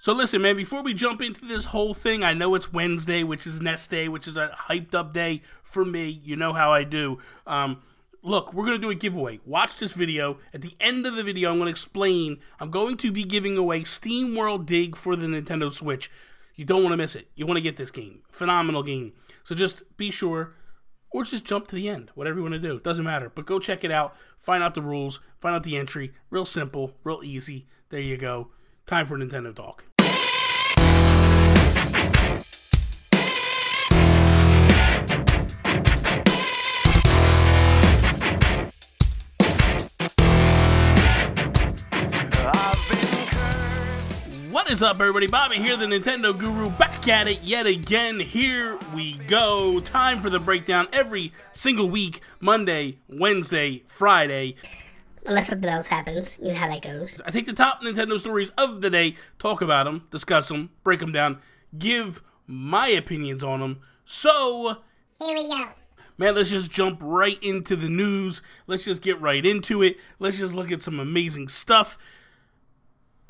So listen, man, before we jump into this whole thing, I know it's Wednesday, which is Nest Day, which is a hyped up day for me. You know how I do. Look, we're going to do a giveaway. Watch this video. At the end of the video, I'm going to explain. I'm going to be giving away Steam World Dig for the Nintendo Switch. You don't want to miss it. You want to get this game. Phenomenal game. So just be sure, or just jump to the end. Whatever you want to do. It doesn't matter. But go check it out. Find out the rules. Find out the entry. Real simple. Real easy. There you go. Time for Nintendo Talk. What is up, everybody? Bobby here, the Nintendo Guru, back at it yet again. Here we go. Time for the breakdown every single week. Monday, Wednesday, Friday. Unless something else happens. You know how that goes. I take the top Nintendo stories of the day, talk about them, discuss them, break them down, give my opinions on them. So, here we go. Man, let's just jump right into the news. Let's just get right into it. Let's just look at some amazing stuff.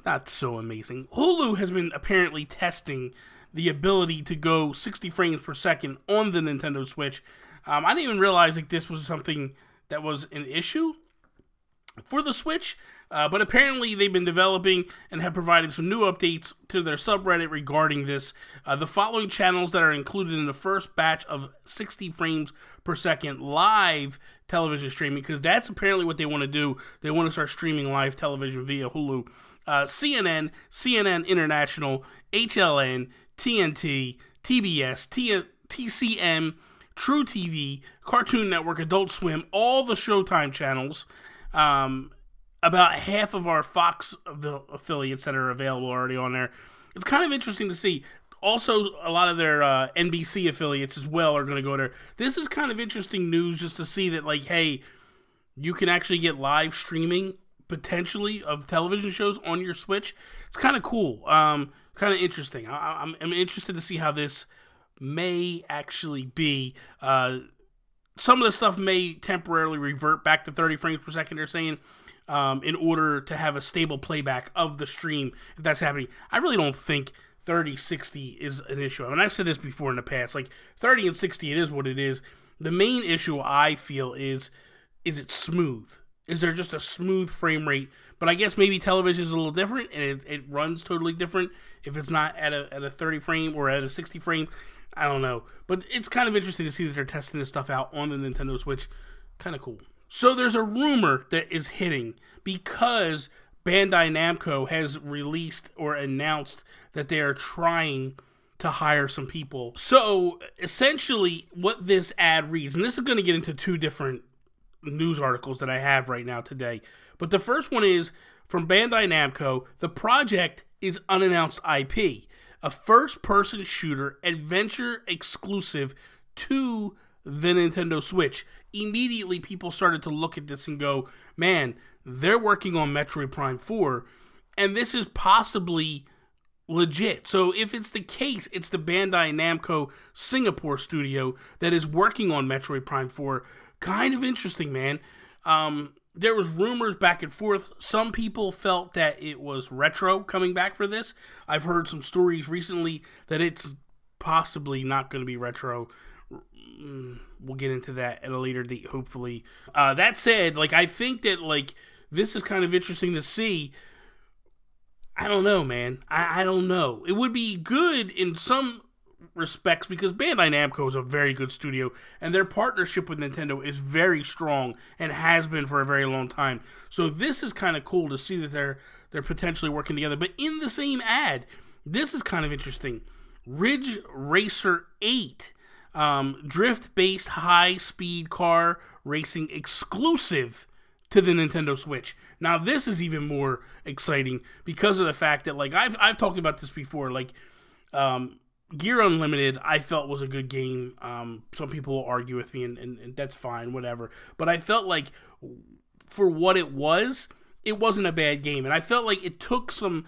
Not so amazing. Hulu has been apparently testing the ability to go 60 frames per second on the Nintendo Switch. I didn't even realize like this was something that was an issue for the Switch, but apparently they've been developing and have provided some new updates to their subreddit regarding this. The following channels that are included in the first batch of 60 frames per second live television streaming, because that's apparently what they want to do. They want to start streaming live television via Hulu. CNN, CNN International, HLN, TNT, TBS, TCM, True TV, Cartoon Network, Adult Swim, all the Showtime channels. About half of our Fox affiliates that are available already on there. It's kind of interesting to see. Also, a lot of their NBC affiliates as well are going to go there. This is kind of interesting news just to see that, like, hey, you can actually get live streaming potentially of television shows on your Switch. It's kind of cool. Kind of interesting. I'm interested to see how this may actually be. Some of the stuff may temporarily revert back to 30 frames per second, they're saying, in order to have a stable playback of the stream, if that's happening. I really don't think 30, 60 is an issue. I mean, I've said this before in the past, like 30 and 60, it is what it is. The main issue I feel is it smooth? Is there just a smooth frame rate? But I guess maybe television is a little different, and it runs totally different if it's not at a 30 frame or at a 60 frame. I don't know. But it's kind of interesting to see that they're testing this stuff out on the Nintendo Switch. Kind of cool. So there's a rumor that is hitting because Bandai Namco has released or announced that they are trying to hire some people. So essentially what this ad reads, and this is going to get into two different news articles that I have right now today. But the first one is from Bandai Namco. The project is unannounced IP, a first-person shooter adventure exclusive to the Nintendo Switch. Immediately, people started to look at this and go, man, they're working on Metroid Prime 4, and this is possibly legit. So if it's the case, it's the Bandai Namco Singapore studio that is working on Metroid Prime 4. Kind of interesting, man. There was rumors back and forth. Some people felt that it was Retro coming back for this. I've heard some stories recently that it's possibly not going to be Retro. We'll get into that at a later date, hopefully. That said, like, I think that, like, this is kind of interesting to see. I don't know, man. I don't know. It would be good in some respects because Bandai Namco is a very good studio and their partnership with Nintendo is very strong and has been for a very long time. So this is kind of cool to see that they're potentially working together. But in the same ad, this is kind of interesting. Ridge Racer 8, drift-based high-speed car racing exclusive to the Nintendo Switch. Now this is even more exciting because of the fact that, like, I've talked about this before, like, Gear Unlimited, I felt was a good game. Some people will argue with me, and that's fine, whatever. But I felt like for what it wasn't a bad game, and I felt like it took some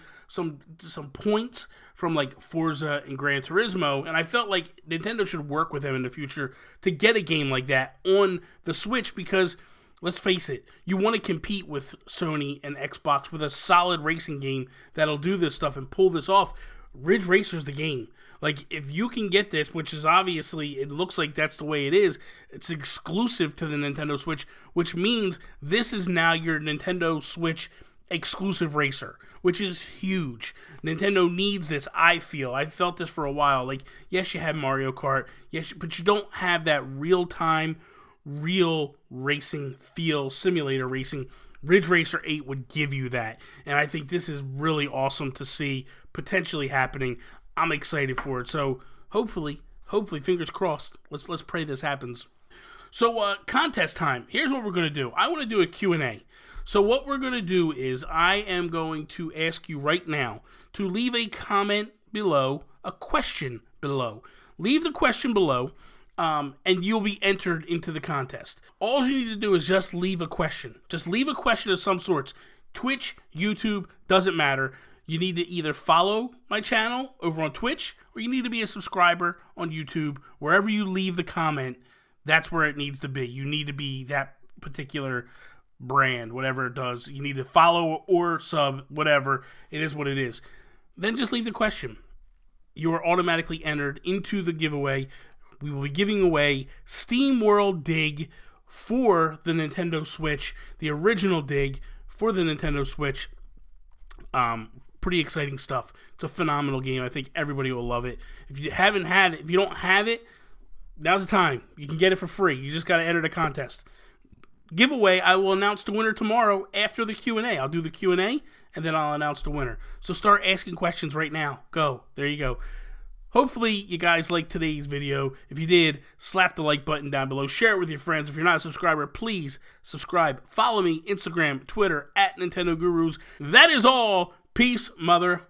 points from like Forza and Gran Turismo, and I felt like Nintendo should work with them in the future to get a game like that on the Switch because let's face it, you want to compete with Sony and Xbox with a solid racing game that'll do this stuff and pull this off. Ridge Racer's the game. Like, if you can get this, which is obviously, it looks like that's the way it is, it's exclusive to the Nintendo Switch, which means this is now your Nintendo Switch exclusive racer, which is huge. Nintendo needs this, I feel. I felt this for a while. Like, yes, you have Mario Kart, yes, but you don't have that real-time, real racing feel, simulator racing. Ridge Racer 8 would give you that, and I think this is really awesome to see potentially happening. I'm excited for it, so hopefully, fingers crossed, let's pray this happens. So, contest time. Here's what we're going to do. I want to do a Q&A. So what we're going to do is I am going to ask you right now to leave a comment below, a question below. Leave the question below, and you'll be entered into the contest. All you need to do is just leave a question. Just leave a question of some sorts. Twitch, YouTube, doesn't matter. You need to either follow my channel over on Twitch, or you need to be a subscriber on YouTube. Wherever you leave the comment, that's where it needs to be. You need to be that particular brand, whatever it does. You need to follow or sub, whatever. It is what it is. Then just leave the question. You are automatically entered into the giveaway. We will be giving away Steam World Dig for the Nintendo Switch, the original Dig for the Nintendo Switch. Pretty exciting stuff. It's a phenomenal game. I think everybody will love it. If you haven't had it, if you don't have it, now's the time. You can get it for free. You just got to enter the contest. Giveaway, I will announce the winner tomorrow after the Q&A. I'll do the Q&A, and then I'll announce the winner. So start asking questions right now. Go. There you go. Hopefully, you guys liked today's video. If you did, slap the like button down below. Share it with your friends. If you're not a subscriber, please subscribe. Follow me, Instagram, Twitter, @Nintendo Gurus. That is all. Peace, mother.